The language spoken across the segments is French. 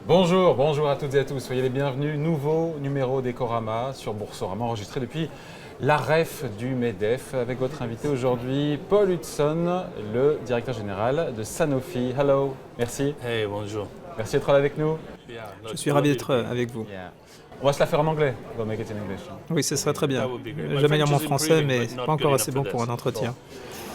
Bonjour à toutes et à tous, soyez les bienvenus. Nouveau numéro d'Ecorama sur Boursorama, enregistré depuis la REF du MEDEF, avec votre invité aujourd'hui, Paul Hudson, le directeur général de Sanofi. Hello, merci. Hey, bonjour. Merci d'être là avec nous. Je suis ravi d'être avec vous. On va se la faire en anglais. We'll make it in English. Oui, ce serait très bien. J'améliore mon français, mais c'est pas encore assez bon pour un entretien.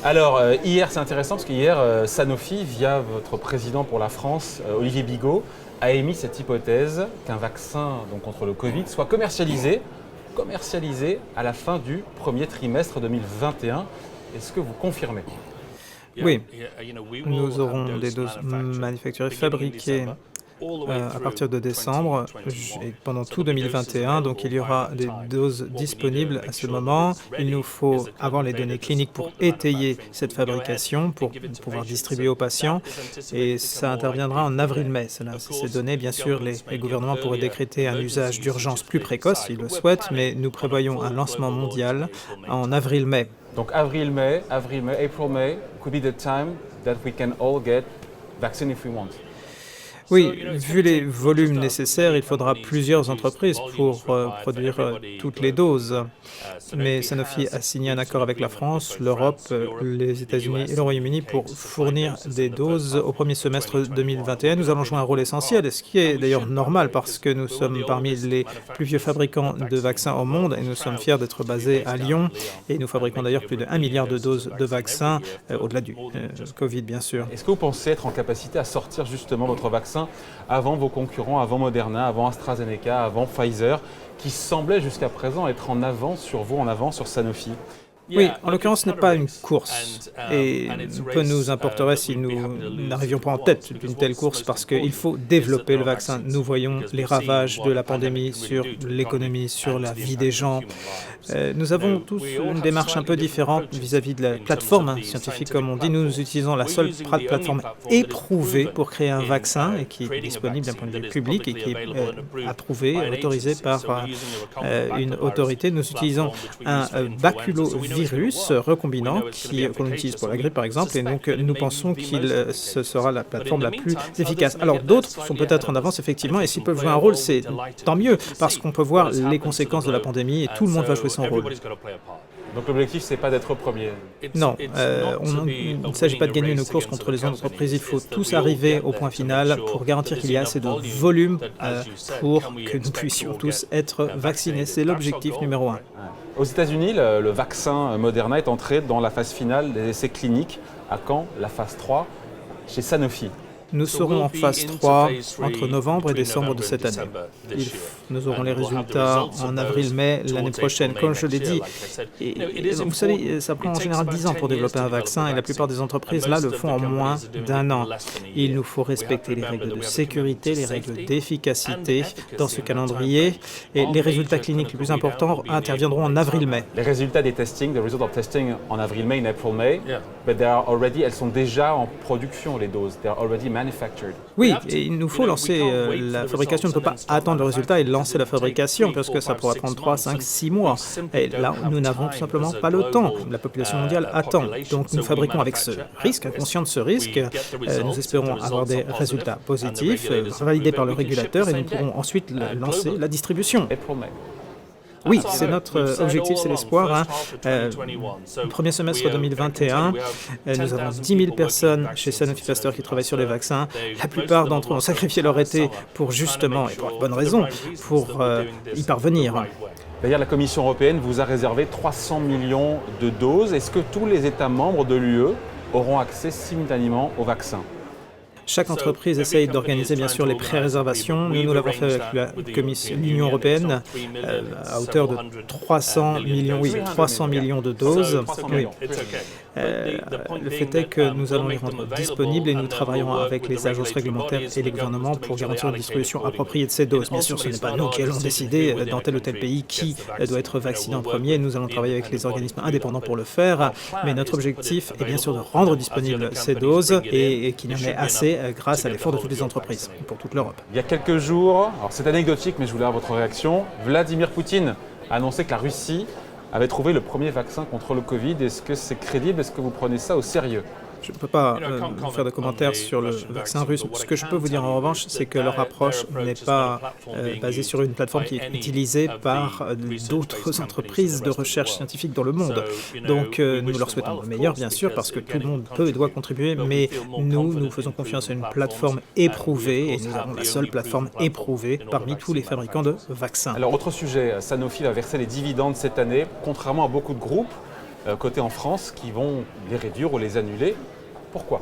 Alors, hier, c'est intéressant parce qu'hier, Sanofi, via votre président pour la France, Olivier Bigot, a émis cette hypothèse qu'un vaccin donc, contre le Covid soit commercialisé à la fin du premier trimestre 2021. Est-ce que vous confirmez ? Oui, nous aurons des doses manufacturées, fabriquées à partir de décembre et pendant tout 2021. Donc il y aura des doses disponibles à ce moment. Il nous faut avoir les données cliniques pour étayer cette fabrication, pour pouvoir distribuer aux patients. Et ça interviendra en avril-mai. Ces données, bien sûr, les gouvernements pourraient décréter un usage d'urgence plus précoce s'ils le souhaitent, mais nous prévoyons un lancement mondial en avril-mai. Donc avril-mai, April-May could be the time that we can all get vaccine if we want. Oui, vu les volumes nécessaires, il faudra plusieurs entreprises pour produire toutes les doses. Mais Sanofi a signé un accord avec la France, l'Europe, les États-Unis et le Royaume-Uni pour fournir des doses au premier semestre 2021. Nous allons jouer un rôle essentiel, et ce qui est d'ailleurs normal parce que nous sommes parmi les plus vieux fabricants de vaccins au monde et nous sommes fiers d'être basés à Lyon. Et nous fabriquons d'ailleurs plus de 1 milliard de doses de vaccins, au-delà du Covid bien sûr. Est-ce que vous pensez être en capacité à sortir justement votre vaccin avant vos concurrents, avant Moderna, avant AstraZeneca, avant Pfizer, qui semblaient jusqu'à présent être en avance sur vous, en avance sur Sanofi ? Oui, en l'occurrence, ce n'est pas une course et peu nous importerait si nous n'arrivions pas en tête d'une telle course parce qu'il faut développer le vaccin. Nous voyons les ravages de la pandémie sur l'économie, sur la vie des gens. Nous avons tous une démarche un peu différente vis-à-vis de la plateforme scientifique, comme on dit. Nous utilisons la seule plateforme éprouvée pour créer un vaccin et qui est disponible d'un point de vue public et qui est approuvé, autorisé par une autorité. Nous utilisons un baculovirus recombinant qu'on utilise pour la grippe par exemple, et donc nous pensons ce sera la plateforme la plus efficace. Alors d'autres sont peut-être en avance effectivement, et s'ils peuvent jouer un rôle, c'est tant mieux, parce qu'on peut voir les conséquences de la pandémie et tout le monde va jouer son rôle. Donc l'objectif, c'est pas d'être premier. Non, il ne s'agit pas de gagner une course contre les entreprises, il faut tous arriver au point final pour garantir qu'il y a assez de volume pour que nous puissions tous être vaccinés. C'est l'objectif numéro 1. Aux États-Unis, le vaccin Moderna est entré dans la phase finale des essais cliniques. À quand la phase 3 chez Sanofi ? Nous serons en phase 3 entre novembre et décembre de cette année. Nous aurons les résultats en avril-mai l'année prochaine. Comme je l'ai dit, vous savez, ça prend en général 10 ans pour développer un vaccin et la plupart des entreprises là le font en moins d'1 an. Il nous faut respecter les règles de sécurité, les règles d'efficacité dans ce calendrier et les résultats cliniques les plus importants interviendront en avril-mai. Les résultats des testings, the result of testing en avril-mai, in April-May, but elles sont déjà en production les doses. They are already manufactured. Oui, et il nous faut lancer la fabrication. On ne peut pas attendre le résultat et lancer la fabrication parce que ça pourra prendre 3, 5, 6 mois. Et là, nous n'avons tout simplement pas le temps. La population mondiale attend. Donc nous fabriquons avec ce risque, conscient de ce risque. Nous espérons avoir des résultats positifs, validés par le régulateur et nous pourrons ensuite lancer la distribution. Oui, c'est notre objectif, c'est l'espoir. Le premier semestre 2021, nous avons 10 000 personnes chez Sanofi Pasteur qui travaillent sur les vaccins. La plupart d'entre eux ont sacrifié leur été pour justement, et pour de bonnes raisons, pour y parvenir. D'ailleurs, la Commission européenne vous a réservé 300 millions de doses. Est-ce que tous les États membres de l'UE auront accès simultanément au vaccin ? Chaque entreprise essaye d'organiser bien sûr les pré-réservations. Nous l'avons fait avec l'Union européenne à hauteur de 300 millions de doses. Oui. Le fait est que nous allons les rendre disponibles et nous travaillons avec les agences réglementaires et les gouvernements pour garantir une distribution appropriée de ces doses. Bien sûr, ce n'est pas nous qui allons décider dans tel ou tel pays qui doit être vacciné en premier. Nous allons travailler avec les organismes indépendants pour le faire. Mais notre objectif est bien sûr de rendre disponibles ces doses et qu'il y en ait assez grâce à l'effort de toutes les entreprises pour toute l'Europe. Il y a quelques jours, alors c'est anecdotique mais je voulais avoir votre réaction, Vladimir Poutine a annoncé que la Russie avait trouvé le premier vaccin contre le Covid. Est-ce que c'est crédible? Est-ce que vous prenez ça au sérieux? Je ne peux pas faire de commentaires sur le vaccin russe. Ce que je peux vous dire en revanche, c'est que leur approche n'est pas basée sur une plateforme qui est utilisée par d'autres entreprises de recherche scientifique dans le monde. Donc nous leur souhaitons le meilleur, bien sûr, parce que tout le monde peut et doit contribuer, mais nous faisons confiance à une plateforme éprouvée, et nous avons la seule plateforme éprouvée parmi tous les fabricants de vaccins. Alors, autre sujet, Sanofi va verser les dividendes cette année, contrairement à beaucoup de groupes cotés en France qui vont les réduire ou les annuler. Pourquoi?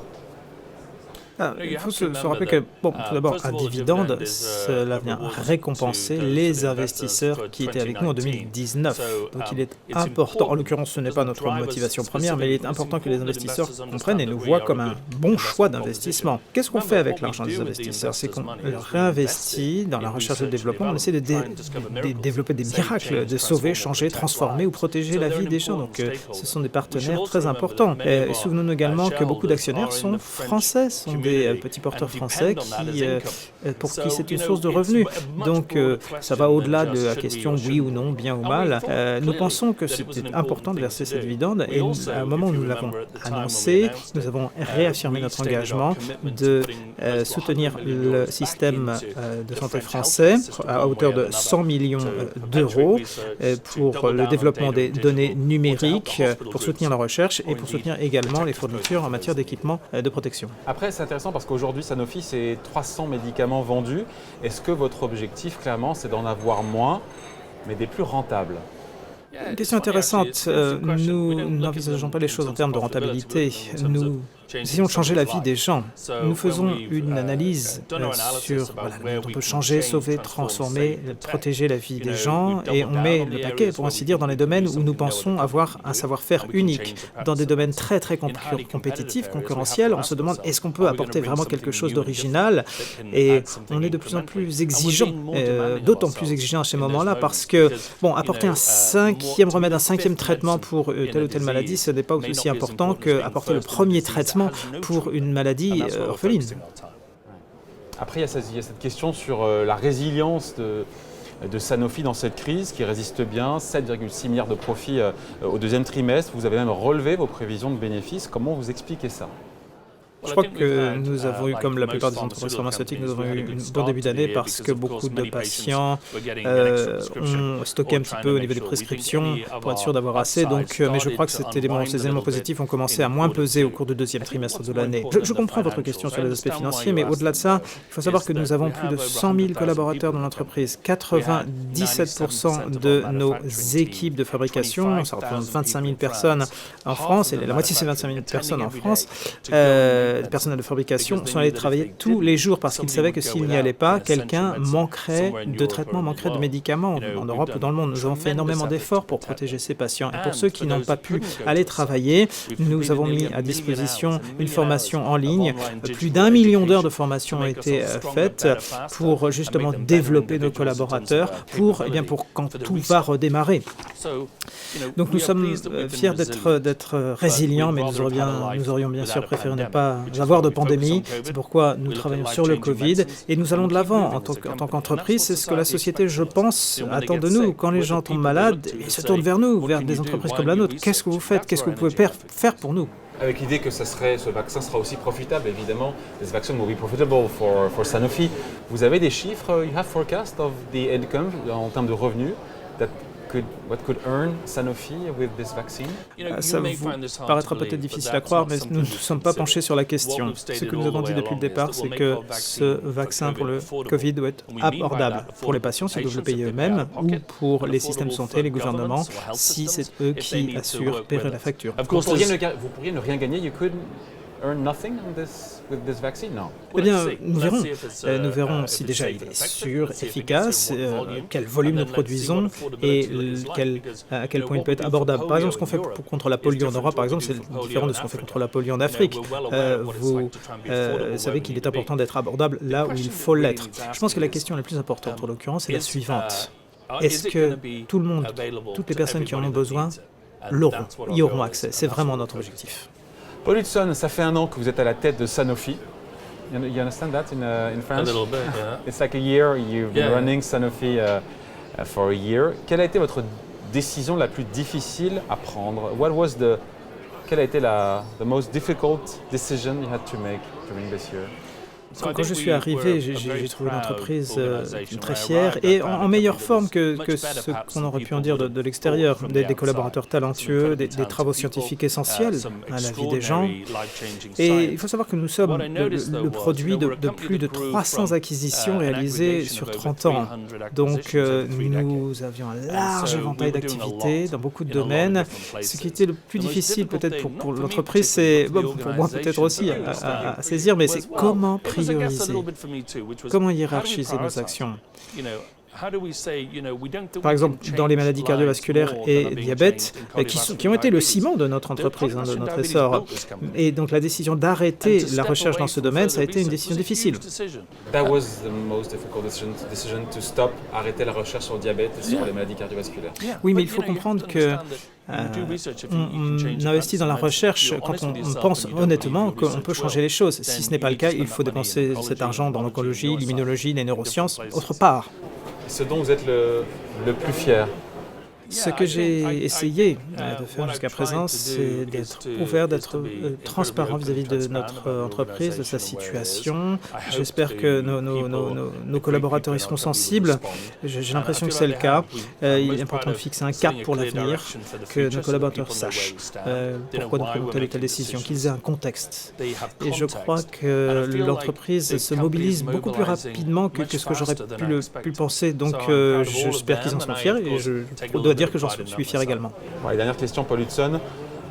Il faut se rappeler que, tout d'abord, un dividende, cela vient récompenser les investisseurs qui étaient avec nous en 2019. Donc il est important, en l'occurrence ce n'est pas notre motivation première, mais il est important que les investisseurs comprennent et nous voient comme un bon choix d'investissement. Qu'est-ce qu'on fait avec l'argent des investisseurs? C'est qu'on réinvestit dans la recherche et le développement, on essaie de développer des miracles, de sauver, changer, transformer ou protéger la vie des gens. Donc ce sont des partenaires très importants. Et souvenons-nous également que beaucoup d'actionnaires sont français, sont des petits porteurs français pour qui c'est une source de revenus. Donc ça va au-delà de la question oui ou non, bien ou mal. Nous pensons que c'était important de verser ces dividendes et à un moment où nous l'avons annoncé, nous avons réaffirmé notre engagement de soutenir le système de santé français à hauteur de 100 millions d'euros pour le développement des données numériques, pour soutenir la recherche et pour soutenir également les fournitures en matière d'équipement de protection. Après, c'est intéressant parce qu'aujourd'hui, Sanofi, c'est 300 médicaments vendus. Est-ce que votre objectif, clairement, c'est d'en avoir moins, mais des plus rentables? Une question intéressante. Nous n'envisageons pas les choses en termes de rentabilité. Nous essayons de changer la vie des gens. Nous faisons une analyse sur on peut changer, sauver, transformer, protéger la vie des gens et on met le paquet, pour ainsi dire, dans les domaines où nous pensons avoir un savoir-faire unique. Dans des domaines très compétitifs, concurrentiels, on se demande est-ce qu'on peut apporter vraiment quelque chose d'original et on est de plus en plus exigeant, d'autant plus exigeant à ces moments-là parce que, apporter un cinquième remède, un cinquième traitement pour telle ou telle maladie, ce n'est pas aussi important qu'apporter le premier traitement pour une maladie orpheline. Après, il y a cette question sur la résilience de Sanofi dans cette crise qui résiste bien, 7,6 milliards de profits au deuxième trimestre. Vous avez même relevé vos prévisions de bénéfices. Comment vous expliquez ça? Je crois que nous avons eu, comme la plupart des entreprises pharmaceutiques, nous avons eu un bon début d'année parce que beaucoup de patients ont stocké un petit peu au niveau des prescriptions pour être sûr d'avoir assez. Donc, mais je crois que ces éléments positifs ont commencé à moins peser au cours du deuxième trimestre de l'année. Je comprends votre question sur les aspects financiers, mais au-delà de ça, il faut savoir que nous avons plus de 100 000 collaborateurs dans l'entreprise. 97% de nos équipes de fabrication, ça représente 25 000 personnes en France, et la moitié de ces 25 000 personnes en France, les personnels de fabrication sont allés travailler tous les jours parce qu'ils savaient que s'ils n'y allaient pas, quelqu'un manquerait de traitements, manquerait de médicaments en Europe ou dans le monde. Nous avons fait énormément d'efforts pour protéger ces patients. Et pour ceux qui n'ont pas pu aller travailler, nous avons mis à disposition une formation en ligne. Plus d'1 million d'heures de formation ont été faites pour justement développer nos collaborateurs pour quand tout va redémarrer. Donc nous sommes fiers d'être résilients, mais nous aurions bien sûr préféré ne pas avoir de pandémie. C'est pourquoi nous travaillons sur le Covid et nous allons de l'avant en tant qu'entreprise. C'est ce que la société, je pense, attend de nous. Quand les gens tombent malades, ils se tournent vers nous, vers des entreprises comme la nôtre. Qu'est-ce que vous faites? Qu'est-ce que vous pouvez faire pour nous? Avec l'idée que ce vaccin sera aussi profitable, évidemment. This vaccine will be profitable for Sanofi. Vous avez des chiffres, you have forecast of the income en termes de revenus what could earn Sanofi with this vaccine? Ça vous paraîtra peut-être difficile à croire, mais nous ne nous sommes pas penchés sur la question. Ce que nous avons dit depuis le départ, c'est que ce vaccin pour le Covid doit être abordable pour les patients s'ils doivent le payer eux-mêmes ou pour les systèmes de santé, les gouvernements, si c'est eux qui assurent payer la facture. Vous pourriez ne rien gagner, you could earn nothing with this vaccine? No. Eh bien, nous verrons. Nous verrons si déjà il est sûr, efficace, quel volume nous produisons et à quel point il peut être abordable. Par exemple, ce qu'on fait contre la polio en Europe, par exemple, c'est différent de ce qu'on fait contre la polio en Afrique. Vous savez qu'il est important d'être abordable là où il faut l'être. Je pense que la question la plus importante, en l'occurrence, est la suivante. Est-ce que tout le monde, toutes les personnes qui en ont besoin, y auront accès? C'est vraiment notre objectif. Paul Hudson, ça fait 1 an que vous êtes à la tête de Sanofi. You understand that in France? A little bit, yeah. It's like a year. You've been running Sanofi for a year. Quelle a été votre décision la plus difficile à prendre? Quelle a été the most difficult decision you had to make during this year? Quand je suis arrivé, j'ai trouvé l'entreprise très fière et en meilleure forme que ce qu'on aurait pu en dire de l'extérieur. Des collaborateurs talentueux, des travaux scientifiques essentiels à la vie des gens. Et il faut savoir que nous sommes le produit de plus de 300 acquisitions réalisées sur 30 ans. Donc nous avions un large éventail d'activités dans beaucoup de domaines. Ce qui était le plus difficile peut-être pour l'entreprise, c'est, pour moi peut-être aussi à saisir, mais c'est comment prioriser, comment hiérarchiser nos actions. Par exemple, dans les maladies cardiovasculaires et diabète, qui ont été le ciment de notre entreprise, de notre essor. Et donc la décision d'arrêter la recherche dans ce domaine, ça a été une décision difficile. That was the most difficult decision to stop, arrêter la recherche sur le diabète et sur les maladies cardiovasculaires. Oui, mais il faut comprendre que on investit dans la recherche quand on pense honnêtement qu'on peut changer les choses. Si ce n'est pas le cas, il faut dépenser cet argent dans l'oncologie, l'immunologie, les neurosciences, autre part. Ce dont vous êtes le plus fier? Ce que j'ai essayé de faire jusqu'à présent, c'est d'être ouvert, d'être transparent vis-à-vis de notre entreprise, de sa situation. J'espère que nos collaborateurs y seront sensibles. J'ai l'impression que c'est le cas. Il est important de fixer un cap pour l'avenir, que nos collaborateurs sachent pourquoi nous prenons telle ou telle décision, qu'ils aient un contexte. Et je crois que l'entreprise se mobilise beaucoup plus rapidement que ce que j'aurais pu penser. Donc j'espère qu'ils en sont fiers et je dois dire que j'en suis fier également. Bon, et dernière question, Paul Hudson.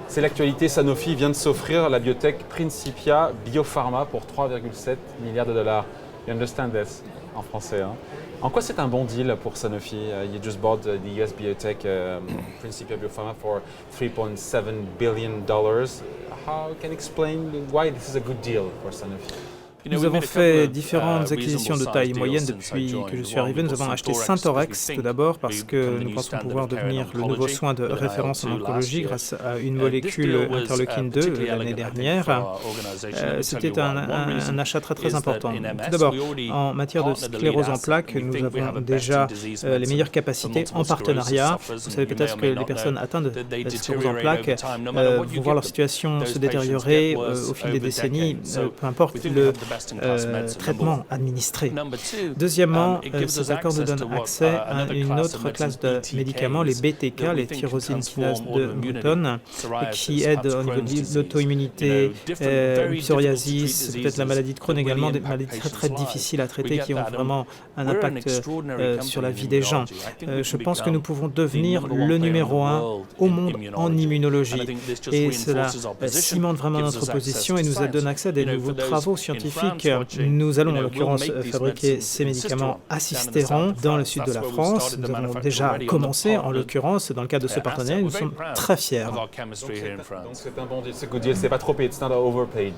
C'est l'actualité, Sanofi vient de s'offrir la biotech Principia Biopharma pour 3,7 milliards de dollars. You understand this en français. Hein? En quoi c'est un bon deal pour Sanofi? You just bought the US biotech Principia Biopharma for $3.7 billion. How can you explain why this is a good deal for Sanofi? Nous avons fait différentes acquisitions de taille moyenne depuis que je suis arrivé. Nous avons acheté Syntorex tout d'abord parce que nous pensons pouvoir devenir le nouveau soin de référence en oncologie grâce à une molécule interleukine 2 l'année dernière. C'était un achat très important. Tout d'abord, en matière de sclérose en plaques, nous avons déjà les meilleures capacités en partenariat. Vous savez peut-être que les personnes atteintes de sclérose en plaques vont voir leur situation se détériorer au fil des décennies, peu importe le traitement administré. Deuxièmement, ces accords nous donnent accès à une autre classe de médicaments, les BTK, les tyrosine kinase de Newton, qui aident au niveau de l'auto-immunité, psoriasis, peut-être la maladie de Crohn également, des maladies très difficiles à traiter qui ont vraiment un impact sur la vie des gens. Je pense que nous pouvons devenir le numéro 1 au monde en immunologie. Et cela cimente vraiment notre position et nous donne accès à des nouveaux travaux scientifiques. Nous allons en l'occurrence fabriquer ces médicaments à Sisteron dans le sud de la France. Nous avons déjà commencé en l'occurrence dans le cadre de ce partenariat et nous sommes très fiers. Donc c'est un bon deal, c'est good deal, c'est pas trop payé, it's not overpaid.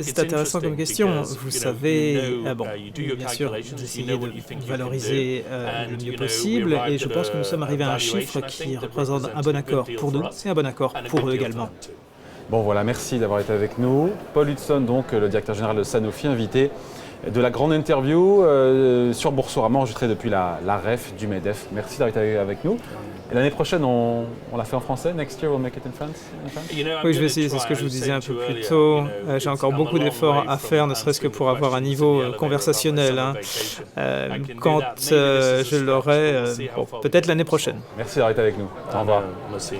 C'est intéressant comme question. Vous savez, bien sûr, d'essayer de valoriser le mieux possible et je pense que nous sommes arrivés à un chiffre qui représente un bon accord pour nous et un bon accord pour eux également. Bon voilà, merci d'avoir été avec nous. Paul Hudson, donc le directeur général de Sanofi, invité de la grande interview sur Boursorama, enregistrée depuis la REF du MEDEF. Merci d'avoir été avec nous. Et l'année prochaine, on l'a fait en français. Next year, we'll make it in France. Oui, je vais essayer, c'est ce que je vous disais un peu plus tôt. J'ai encore beaucoup d'efforts à faire, ne serait-ce que pour avoir un niveau conversationnel. Quand je l'aurai, peut-être l'année prochaine. Merci d'avoir été avec nous. Au revoir. Merci.